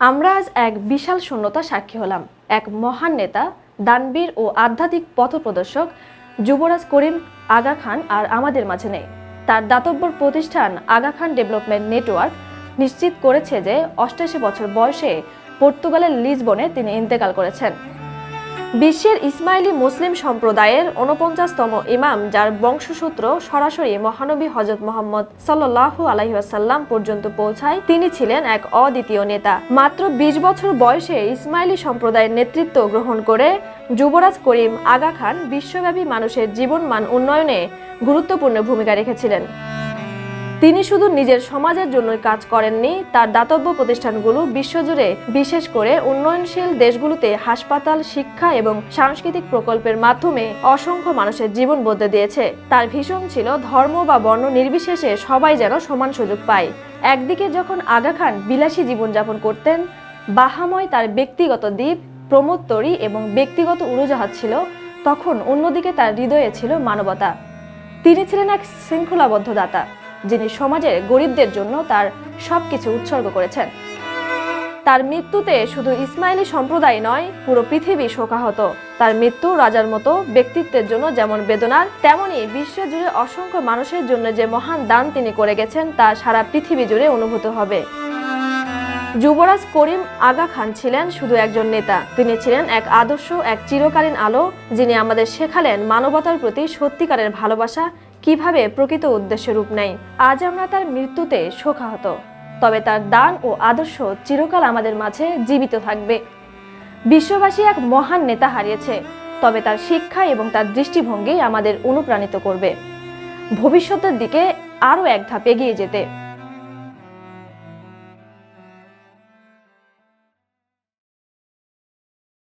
আমরা আজ এক বিশাল শূন্যতা সাক্ষী হলাম। এক মহান নেতা, দানবীর ও আধ্যাত্মিক পথপ্রদর্শক যুবরাজ করিম আগা খান আর আমাদের মাঝে নেই। তার দাতব্য প্রতিষ্ঠান আগা খান ডেভেলপমেন্ট নেটওয়ার্ক নিশ্চিত করেছে যে ৮৮ বছর বয়সে পর্তুগালের লিসবনে তিনি ইন্তেকাল করেছেন। বিশ্বের ইসমাইলি মুসলিম সম্প্রদায়ের ৪৯তম ইমাম, যার বংশসূত্র সরাসরি মহানবী হযরত মুহাম্মদ সাল্লাল্লাহু আলাইহি ওয়াসাল্লাম পর্যন্ত পৌঁছায়, তিনি ছিলেন এক অদ্বিতীয় নেতা। মাত্র ২০ বছর বয়সে ইসমাইলি সম্প্রদায়ের নেতৃত্ব গ্রহণ করে যুবরাজ করিম আগা খান বিশ্বব্যাপী মানুষের জীবনমান উন্নয়নে গুরুত্বপূর্ণ ভূমিকা রেখেছিলেন। তিনি শুধু নিজের সমাজের জন্যই কাজ করেননি, তার দাতব্য প্রতিষ্ঠানগুলো বিশ্বজুড়ে, বিশেষ করে উন্নয়নশীল দেশগুলোতে হাসপাতাল, শিক্ষা এবং সাংস্কৃতিক প্রকল্পের মাধ্যমে অসংখ্য মানুষের জীবন বদলে দিয়েছে। তার ভীষণ ছিল ধর্ম বা বর্ণ নির্বিশেষে সবাই যেন সমান সুযোগ পায়। একদিকে যখন আগা খান বিলাসী জীবনযাপন করতেন, বাহাময় তার ব্যক্তিগত দ্বীপ, প্রমোদতরী এবং ব্যক্তিগত উড়োজাহাজ ছিল, তখন অন্যদিকে তার হৃদয়ে ছিল মানবতা। তিনি ছিলেন এক শৃঙ্খলাবদ্ধ দাতা, যিনি সমাজের গরিবদের জন্য তার সবকিছু উৎসর্গ করেছেন। তার মৃত্যুতে শুধু ইসমাইলি সম্প্রদায় নয়, পুরো পৃথিবী শোকাহত। তার মৃত্যু রাজার মতো ব্যক্তিত্বের জন্য যেমন বেদনার, তেমনই বিশ্বজুড়ে অসংখ্য মানুষের জন্য যে মহান দান তিনি করে গেছেন তা সারা পৃথিবী জুড়ে অনুভূত হবে। যুবরাজ করিম আগা খান ছিলেন শুধু একজন নেতা, তিনি ছিলেন এক আদর্শ, এক চিরকালীন আলো, যিনি আমাদের শেখালেন মানবতার প্রতি সত্যিকারের ভালোবাসা কিভাবে প্রকৃত উদ্দেশ্যে রূপ নেয়। আজ আমরা তার মৃত্যুতে শোকাহত, তবে তার দান ও আদর্শ চিরকাল আমাদের মাঝে জীবিত থাকবে। বিশ্ববাসী এক মহান নেতা হারিয়েছে, তবে তার শিক্ষা এবং তার দৃষ্টিভঙ্গি আমাদের অনুপ্রাণিত করবে ভবিষ্যতের দিকে আরও এক ধাপ এগিয়ে যেতে।